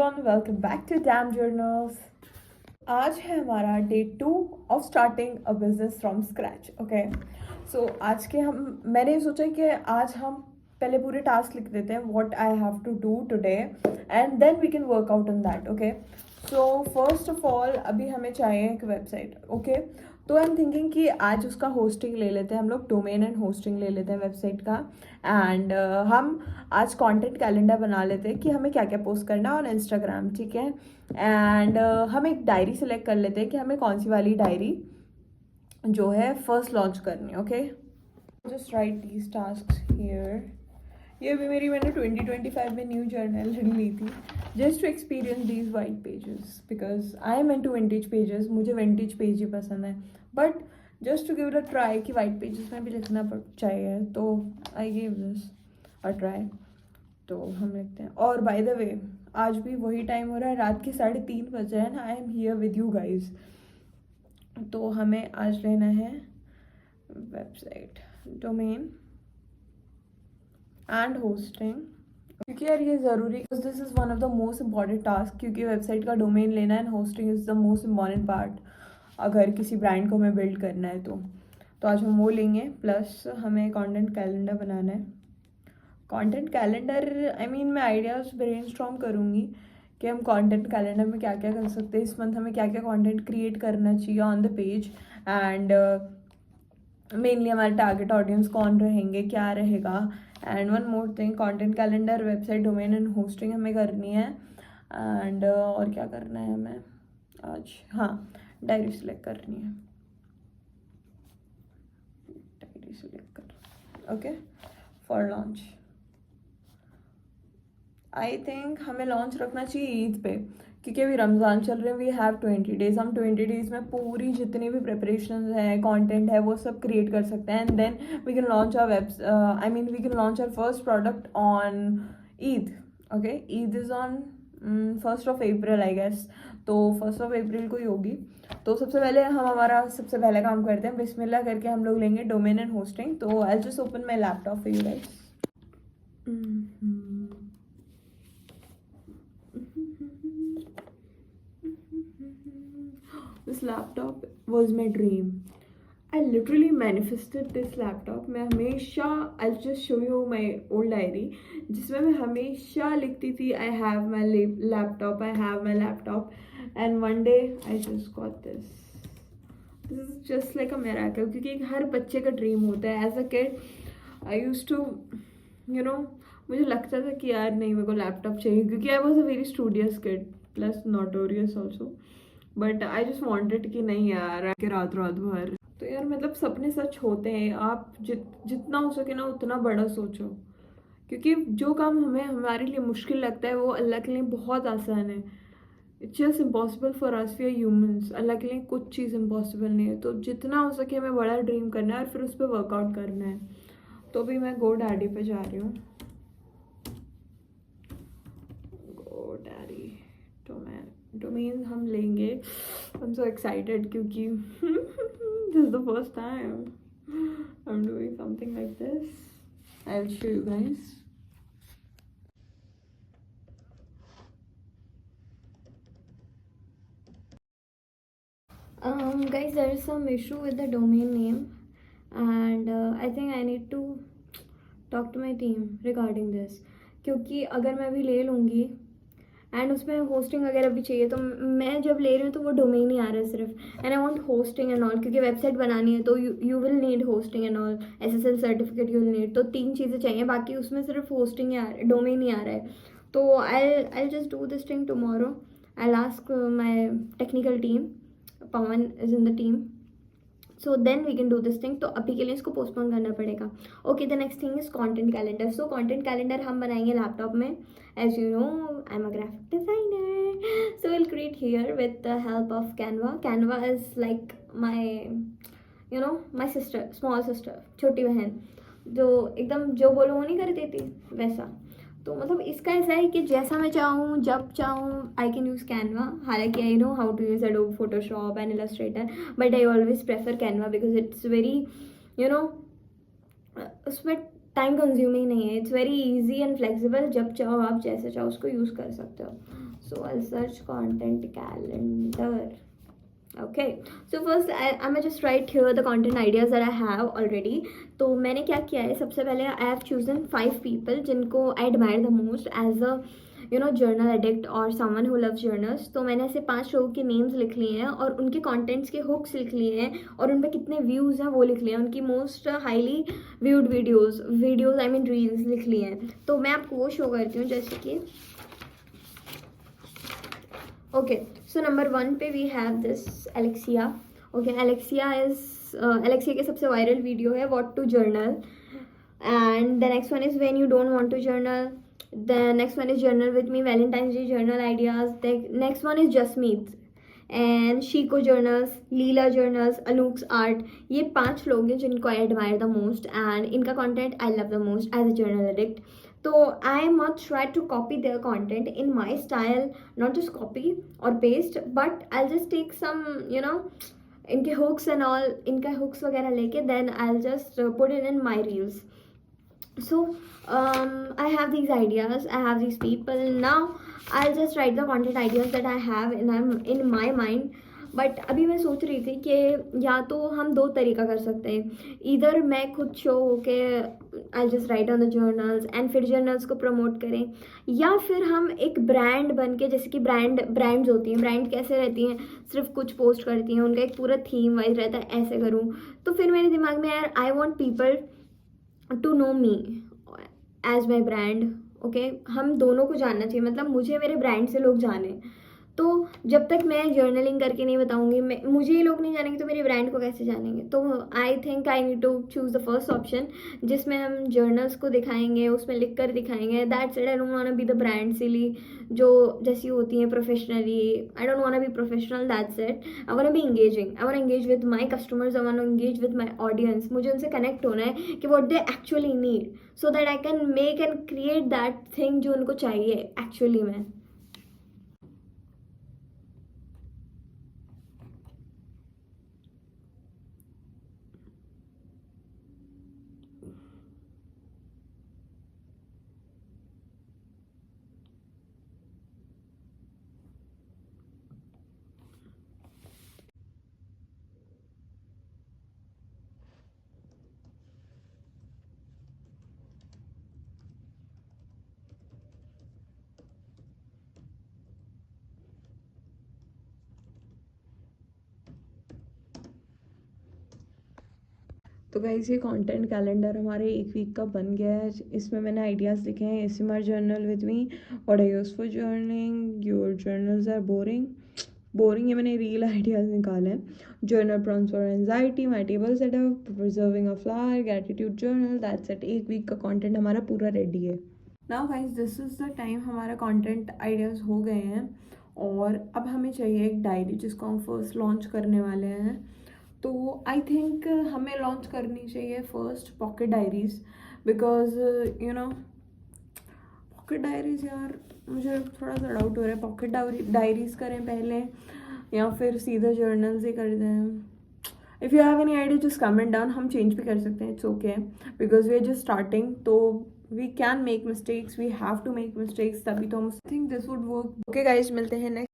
everyone, welcome back to Damn Journals. आज है हमारा day 2 of starting a business from scratch. Okay, so आज के मैंने सोचा कि आज हम पहले पूरे टास्क लिख देते हैं what I have to do today and then we can work out on that. Okay, so first of all अभी हमें चाहिए एक वेबसाइट. ओके, तो आई एम थिंकिंग कि आज उसका होस्टिंग ले लेते हैं हम लोग, डोमेन एंड होस्टिंग ले लेते हैं वेबसाइट का. एंड हम आज कंटेंट कैलेंडर बना लेते हैं कि हमें क्या क्या पोस्ट करना है ऑन इंस्टाग्राम. ठीक है, एंड हम एक डायरी सिलेक्ट कर लेते हैं कि हमें कौन सी वाली डायरी जो है फर्स्ट लॉन्च करनी है. Okay, just write these task here. ये भी मैंने 2025 में न्यू जर्नल ली थी just to experience these white pages because I am into vintage pages. मुझे विंटेज पेज ही पसंद है, but just to give it a try कि वाइट पेजेस में भी लिखना चाहिए, तो I give this a try. तो हम लिखते हैं. और बाय द वे आज भी वही टाइम हो रहा है, रात के 3:30 बज रहे हैं. I am here with you guys. तो हमें आज लेना है वेबसाइट, डोमेन एंड होस्टिंग, क्योंकि यार ये ज़रूरी, this is one of the most important task, क्योंकि वेबसाइट का डोमेन लेना and hosting is the most important part अगर किसी ब्रांड को हमें बिल्ड करना है. तो आज हम वो लेंगे. प्लस हमें कंटेंट कैलेंडर बनाना है. कंटेंट कैलेंडर आई मीन मैं आइडियाज़ ब्रेनस्टॉर्म करूँगी कि हम कंटेंट कैलेंडर में क्या क्या कर सकते हैं. इस मंथ हमें क्या क्या कंटेंट क्रिएट करना चाहिए on the page, and mainly हमारे टारगेट ऑडियंस कौन रहेंगे, क्या रहेगा. And one more thing, content calendar, website, domain and hosting हमें करनी है. एंड और क्या करना है हमें आज, हाँ डायरी सिलेक्ट करनी है. डायरी सिलेक्ट कर. Okay, for launch I think हमें लॉन्च रखना चाहिए ईद पे, क्योंकि अभी रमज़ान चल रहे हैं. We have 20 days. हम 20 डेज में पूरी जितनी भी प्रिपरेशन है, कंटेंट है, वो सब क्रिएट कर सकते हैं. And then we can launch our I mean we can launch our first product on Eid. Okay, Eid is on 1st of April I guess. तो 1st of April को ही होगी. तो सबसे पहले हम हमारा सबसे पहले काम करते हैं, बिस्मिल्लाह करके हम लोग लेंगे डोमेन एंड होस्टिंग. तो I just open my laptop for you guys. This laptop was my dream. I literally manifested this laptop. मैं हमेशा, I'll just show you my old diary, जिसमें मैं हमेशा लिखती थी I have my laptop, I have my laptop, and one day I just got this. This is just like a miracle, क्योंकि हर बच्चे का ड्रीम होता है. As a kid, I used to, you know, मुझे लगता था कि यार नहीं मेरे को लैपटॉप चाहिए, क्योंकि I was a very studious kid plus notorious also. But I just wanted कि नहीं यार के रात भर. तो यार मतलब सपने सच होते हैं. आप जितना हो सके ना उतना बड़ा सोचो, क्योंकि जो काम हमें हमारे लिए मुश्किल लगता है वो अल्लाह के लिए बहुत आसान है. It's just impossible for us, we are humans. अल्लाह के लिए कुछ चीज़ इम्पॉसिबल नहीं है. तो जितना हो सके हमें बड़ा ड्रीम करना है और फिर उस पर वर्कआउट करना है. तो भी मैं गो डैडी पे जा रही हूँ. गो डैडी डोमेन हम लेंगे. आई एम सो एक्साइटेड क्योंकि this is the first time I am doing something like this. I will show you guys. Guys, there is some issue with the domain name, and I think I need to talk to my team regarding this. क्योंकि अगर मैं भी ले लूँगी and उसमें hosting वगैरह भी चाहिए, तो मैं जब ले रही हूँ तो वो डोमेन ही आ रहा है सिर्फ. And I want hosting and all, क्योंकि वेबसाइट बनानी है तो you will need hosting and all, SSL certificate you will need. तो 3 चीज़ें चाहिए, बाकी उसमें सिर्फ होस्टिंग ही आ रहा है, डोमेन ही आ रहा है. तो I just do this thing tomorrow. I ask my technical team, Pawan is in the team, so then we can do this thing. तो अभी के लिए इसको पोस्टपोन करना पड़ेगा. Okay, the next thing is content calendar. So content calendar हम बनाएंगे laptop में. As you know I am a graphic designer, so will create here with the help of Canva. Canva is like my you know my sister, small sister, छोटी बहन, जो एकदम जो बोलो वो नहीं कर देती वैसा. तो मतलब इसका ऐसा है कि जैसा मैं चाहूँ जब चाहूँ आई कैन यूज़ कैनवा. हालांकि I know how to use Adobe Photoshop and Illustrator, but I always prefer Canva because it's very you know, उसमें टाइम कंज्यूमिंग नहीं है, it's very easy and flexible, जब चाहो आप जैसे चाहो उसको यूज़ कर सकते हो. So I search content calendar. Okay, so first I'm just write here the content ideas that I have already. तो मैंने क्या किया है, सबसे पहले I have chosen 5 people जिनको I admire the most as a journal addict or someone who loves journals. तो मैंने ऐसे 5 लोगों के नेम्स लिख लिए हैं और उनके कॉन्टेंट्स के हुक्स लिख लिए हैं और उन पर कितने व्यूज़ हैं वो लिख लिए हैं, उनकी most highly viewed videos I mean reels लिख लिए हैं. तो मैं आपको वो शो करती हूँ, जैसे कि ओके. सो नंबर 1 पे we have this Alexia. Okay, Alexia के सबसे वायरल वीडियो है what to journal. And the next one is when you don't want to journal. The next one is journal with me, Valentine's Day journal ideas. The next one is Jasmeet and Shiko journals, Leela journals, Anouk's art. ये 5 लोग हैं जिनको I admire the most and इनका content I love the most as a journal addict. So I must try to copy their content in my style, not just copy or paste, but I'll just take some, इनके hooks and all, इनका hooks वगैरह लेके then I'll just put it in my reels. So I have these ideas, I have these people. Now I'll just write the content ideas that I have in my mind. But अभी मैं सोच रही थी कि या तो हम 2 तरीका कर सकते हैं. इधर मैं खुद शो होके I just right on the journals and फिर जर्नल्स को प्रमोट करें, या फिर हम एक ब्रांड बन के, जैसे कि ब्रांड्स होती हैं, ब्रांड कैसे रहती हैं, सिर्फ कुछ पोस्ट करती हैं, उनका एक पूरा थीम वाइज रहता है, ऐसे करूँ. तो फिर मेरे दिमाग में यार I want people to know me as my brand. Okay, हम दोनों को जानना चाहिए, मतलब मुझे मेरे ब्रांड से लोग जाने. तो जब तक मैं जर्नलिंग करके नहीं बताऊंगी, मुझे ये लोग नहीं जानेंगे तो मेरे ब्रांड को कैसे जानेंगे. तो I think I need to choose the first option जिसमें हम जर्नल्स को दिखाएंगे, उसमें लिख कर दिखाएंगे. That's it. I don't want to be the brand silly जो जैसी होती हैं professionally. I don't want to be professional. That's it. I want to be engaging. I want to engage with my customers. I want to engage with my audience. मुझे उनसे connect होना है कि what they actually need, so that I can make and create that thing जो उनको चाहिए actually में. तो गाइस ये कंटेंट कैलेंडर हमारे 1 वीक का बन गया है. इसमें मैंने आइडियाज़ लिखे हैं. ASMR journal with me, what I use for journaling, your journals are boring ये मैंने रील आइडियाज़ निकाले हैं. Journal prompts for anxiety, my table setup, preserving a flower, gratitude journal. That's it. 1 week का content हमारा पूरा ready है. Now guys this is the time. हमारा content ideas हो गए हैं और अब हमें चाहिए एक डायरी जिसको हम फर्स्ट लॉन्च करने वाले हैं. तो आई थिंक हमें लॉन्च करनी चाहिए first pocket diaries, because pocket diaries यार मुझे थोड़ा सा डाउट हो रहा है. पॉकेट डायरीज़ करें पहले या फिर सीधा जर्नल्स ही कर दें. If you have any idea just comment down. हम चेंज भी कर सकते हैं, it's okay, because we are just starting. तो we can make mistakes, we have to make mistakes, तभी तो हम think this would work. Okay guys, मिलते हैं नेक्स्ट.